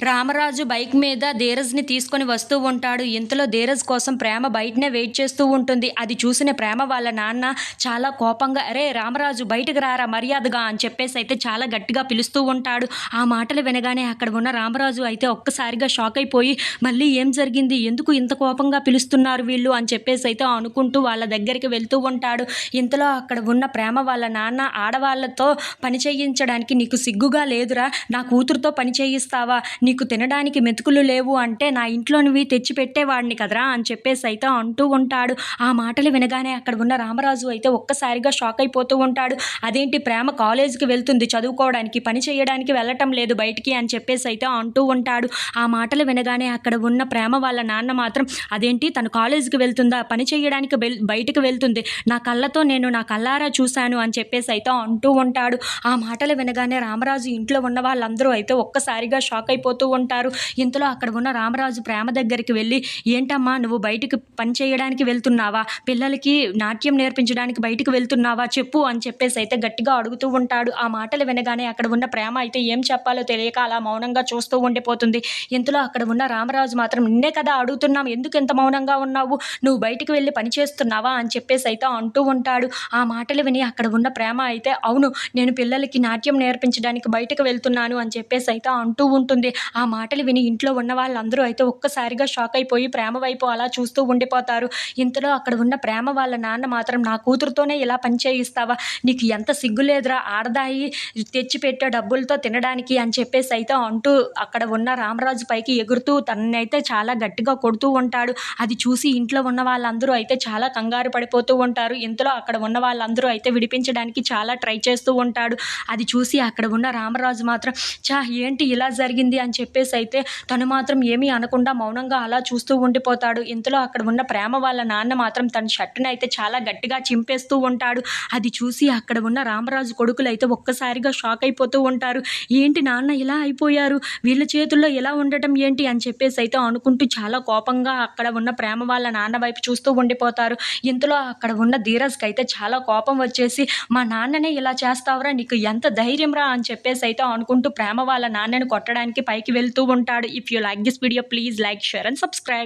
Ramaraju bike మీద ధీరజ్ని తీసుకొని వస్తూ ఉంటాడు. ఇంతలో ధీరజ్ కోసం ప్రేమ బయటనే వెయిట్ చేస్తూ ఉంటుంది. అది చూసిన ప్రేమ వాళ్ళ నాన్న చాలా కోపంగా, అరే రామరాజు బయటకు రారా మర్యాదగా అని చెప్పేసి అయితే చాలా గట్టిగా పిలుస్తూ ఉంటాడు. ఆ మాటలు వినగానే అక్కడ ఉన్న రామరాజు అయితే ఒక్కసారిగా షాక్ అయిపోయి, మళ్ళీ ఏం జరిగింది, ఎందుకు ఇంత కోపంగా పిలుస్తున్నారు వీళ్ళు అని చెప్పేసి అయితే అనుకుంటూ వాళ్ళ దగ్గరికి వెళ్తూ ఉంటాడు. ఇంతలో అక్కడ ఉన్న ప్రేమ వాళ్ళ నాన్న, ఆడవాళ్ళతో పని చేయించడానికి నీకు సిగ్గుగా లేదురా, నా కూతురుతో పని చేయిస్తావా, నీకు తినడానికి మెతుకులు లేవు అంటే నా ఇంట్లోనివి తెచ్చి పెట్టేవాడిని కదరా అని చెప్పేసి అయితే అంటూ ఉంటాడు. ఆ మాటలు వినగానే అక్కడ ఉన్న రామరాజు అయితే ఒక్కసారిగా షాక్ అయిపోతూ ఉంటాడు. అదేంటి ప్రేమ కాలేజీకి వెళ్తుంది చదువుకోవడానికి, పని చేయడానికి వెళ్ళటం లేదు బయటికి అని చెప్పేసి అయితే అంటూ ఉంటాడు. ఆ మాటలు వినగానే అక్కడ ఉన్న ప్రేమ వాళ్ళ నాన్న మాత్రం, అదేంటి తను కాలేజీకి వెళ్తుందా, పని చేయడానికి బయటకు వెళ్తుంది, నా కళ్ళతో నేను నా కళ్ళారా చూశాను అని చెప్పేసి అయితే అంటూ ఉంటాడు. ఆ మాటలు వినగానే రామరాజు ఇంట్లో ఉన్న వాళ్ళందరూ అయితే ఒక్కసారిగా షాక్ అయిపోతూ ఉంటారు. ఇంతలో అక్కడ ఉన్న రామరాజు ప్రేమ దగ్గరికి వెళ్ళి, ఏంటమ్మా నువ్వు బయటికి పని చేయడానికి వెళ్తున్నావా, పిల్లలకి నాట్యం నేర్పించడానికి బయటకు వెళ్తున్నావా చెప్పు అని చెప్పేసి అయితే గట్టిగా అడుగుతూ ఉంటాడు. ఆ మాటలు వినగానే అక్కడ ఉన్న ప్రేమ అయితే ఏం చెప్పాలో తెలియక అలా మౌనంగా చూస్తూ ఉండిపోతుంది. ఇంతలో అక్కడ ఉన్న రామరాజు మాత్రం, నిన్నే కదా అడుగుతున్నాం, ఎందుకు ఎంత మౌనంగా ఉన్నావు, నువ్వు బయటికి వెళ్ళి పని చేస్తున్నావా అని చెప్పేసి అయితే అంటూ ఉంటాడు. ఆ మాటలు విని అక్కడ ఉన్న ప్రేమ అయితే, అవును నేను పిల్లలకి నాట్యం నేర్పించడానికి బయటకు వెళ్తున్నాను అని చెప్పేసి అయితే అంటూ ఉంటుంది. ఆ మాటలు విని ఇంట్లో ఉన్న వాళ్ళందరూ అయితే ఒక్కసారిగా షాక్ అయిపోయి ప్రేమ వైపు అలా చూస్తూ ఉండిపోతారు. ఇంతలో అక్కడ ఉన్న ప్రేమ వాళ్ళ నాన్న మాత్రం, నా కూతురుతోనే ఇలా పని చేయిస్తావా, నీకు ఎంత సిగ్గులేదురా, ఆడదాయి తెచ్చిపెట్టే డబ్బులతో తినడానికి అని చెప్పేసి అయితే అంటూ అక్కడ ఉన్న రామరాజు పైకి ఎగురుతూ తననైతే చాలా గట్టిగా కొడుతూ ఉంటాడు. అది చూసి ఇంట్లో ఉన్న వాళ్ళందరూ అయితే చాలా కంగారు పడిపోతూ ఉంటారు. ఇంతలో అక్కడ ఉన్న వాళ్ళందరూ అయితే విడిపించడానికి చాలా ట్రై చేస్తూ ఉంటాడు. అది చూసి అక్కడ ఉన్న రామరాజు మాత్రం, ఏంటి ఇలా జరిగింది అని చెప్పేసి అయితే తను మాత్రం ఏమీ అనకుండా మౌనంగా అలా చూస్తూ ఉండిపోతాడు. ఇంతలో అక్కడ ఉన్న ప్రేమ వాళ్ళ నాన్న మాత్రం తన షర్టును అయితే చాలా గట్టిగా చింపేస్తూ ఉంటాడు. అది చూసి అక్కడ ఉన్న రామరాజు కొడుకులు అయితే ఒక్కసారిగా షాక్ అయిపోతూ ఉంటారు. ఏంటి నాన్న ఇలా అయిపోయారు, వీళ్ళ చేతుల్లో ఎలా ఉండటం ఏంటి అని చెప్పేసి అయితే అనుకుంటూ చాలా కోపంగా అక్కడ ఉన్న ప్రేమ వాళ్ళ నాన్న వైపు చూస్తూ ఉండిపోతారు. ఇంతలో అక్కడ ఉన్న ధీరజ్కి అయితే చాలా కోపం వచ్చేసి, మా నాన్ననే ఇలా చేస్తావురా, నీకు ఎంత ధైర్యం రా అని చెప్పేసి అయితే అనుకుంటూ ప్రేమ వాళ్ళ నాన్నని కొట్టడానికి పైకి వెళ్తూ ఉంటాడు. If you like this video please like, share and subscribe.